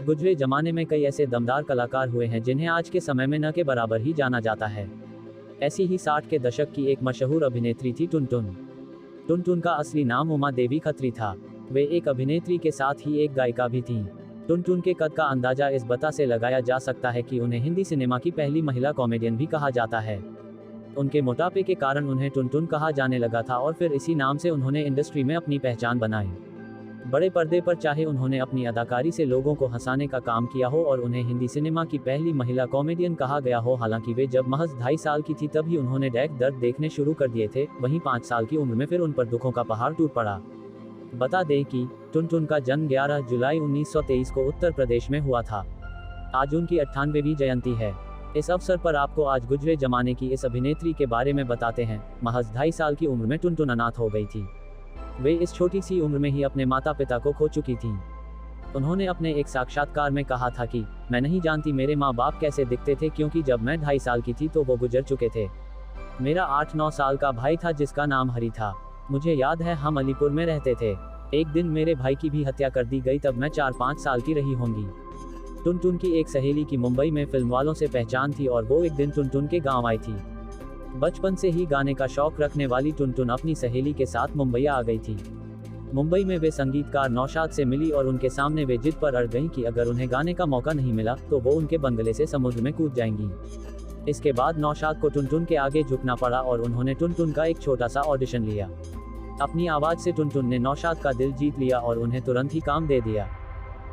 गुजरे जमाने में कई ऐसे दमदार कलाकार हुए हैं जिन्हें आज के समय में न के बराबर ही जाना जाता है। ऐसी ही 60 के दशक की एक मशहूर अभिनेत्री थी टुनटुन। टुनटुन का असली नाम उमा देवी खत्री था। वे एक अभिनेत्री के साथ ही एक गायिका भी थीं। टुनटुन के कद का अंदाजा इस बता से लगाया जा सकता है कि उन्हें हिंदी सिनेमा की पहली महिला कॉमेडियन भी कहा जाता है। उनके मोटापे के कारण उन्हें टुनटुन कहा जाने लगा था और फिर इसी नाम से उन्होंने इंडस्ट्री में अपनी पहचान बनाई। बड़े पर्दे पर चाहे उन्होंने अपनी अदाकारी से लोगों को हंसाने का काम किया हो और उन्हें हिंदी सिनेमा की पहली महिला कॉमेडियन कहा गया हो, हालांकि वे जब महज 2.5 साल की थी तभी उन्होंने डैक दर्द देखने शुरू कर दिए थे। वहीं 5 साल की उम्र में फिर उन पर दुखों का पहाड़ टूट पड़ा। बता दें कि टुनटुन का जन्म 11 जुलाई 1923 को उत्तर प्रदेश में हुआ था। आज उनकी 98वीं जयंती है। इस अवसर पर आपको आज गुजरे जमाने की इस अभिनेत्री के बारे में बताते हैं। महज 2.5 साल की उम्र में टुनटुन अनाथ हो गई थी। वे इस छोटी सी उम्र में ही अपने माता पिता को खो चुकी थीं। उन्होंने अपने एक साक्षात्कार में कहा था कि मैं नहीं जानती मेरे माँ बाप कैसे दिखते थे, क्योंकि जब मैं 2.5 साल की थी तो वो गुजर चुके थे। मेरा 8-9 साल का भाई था जिसका नाम हरी था। मुझे याद है हम अलीपुर में रहते थे। एक दिन मेरे भाई की भी हत्या कर दी गई, तब मैं 4-5 साल की रही होंगी। टुनटुन की एक सहेली की मुंबई में फिल्म वालों से पहचान थी और वो एक दिन टुनटुन के गांव आई थी। बचपन से ही गाने का शौक रखने वाली टुनटुन अपनी सहेली के साथ मुंबई आ गई थी। मुंबई में वे संगीतकार नौशाद से मिली और उनके सामने वे जिद पर अड़ गईं कि अगर उन्हें गाने का मौका नहीं मिला तो वो उनके बंगले से समुद्र में कूद जाएंगी। इसके बाद नौशाद को टुनटुन के आगे झुकना पड़ा और उन्होंने टुनटुन का एक छोटा सा ऑडिशन लिया। अपनी आवाज से टुनटुन ने नौशाद का दिल जीत लिया और उन्हें तुरंत ही काम दे दिया।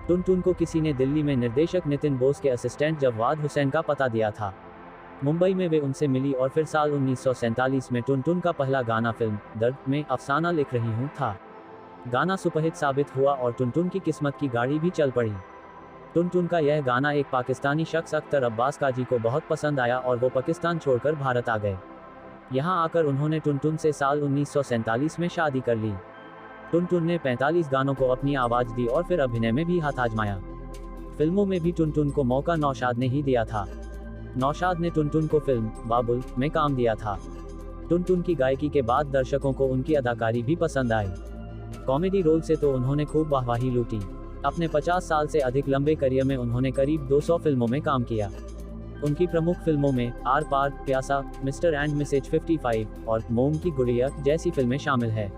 टुनटुन को किसी ने दिल्ली में निर्देशक नितिन बोस के असिस्टेंट जवाद हुसैन का पता दिया था। मुंबई में वे उनसे मिली और फिर साल 1947 में टुनटुन का पहला गाना फिल्म दर्द में अफसाना लिख रही हूँ था। गाना सुपरहिट साबित हुआ और टुनटुन की किस्मत की गाड़ी भी चल पड़ी। टुनटुन का यह गाना एक पाकिस्तानी शख्स अख्तर अब्बास काजी को बहुत पसंद आया और वो पाकिस्तान छोड़कर भारत आ गए। यहाँ आकर उन्होंने टुनटुन से साल 1947 में शादी कर ली। टुनटुन ने 45 गानों को अपनी आवाज दी और फिर अभिनय में भी हाथ आजमाया। फिल्मों में भी टुनटुन को मौका नौशाद ने ही दिया था। नौशाद ने टुनटुन को फिल्म बाबुल में काम दिया था। टुनटुन की गायकी के बाद दर्शकों को उनकी अदाकारी भी पसंद आई। कॉमेडी रोल से तो उन्होंने खूब वाहवाही लूटी। अपने 50 साल से अधिक लंबे करियर में उन्होंने करीब 200 फिल्मों में काम किया। उनकी प्रमुख फिल्मों में आर पार, प्यासा, मिस्टर एंड मिसेज 55 और मोम की गुड़िया जैसी फिल्में शामिल है।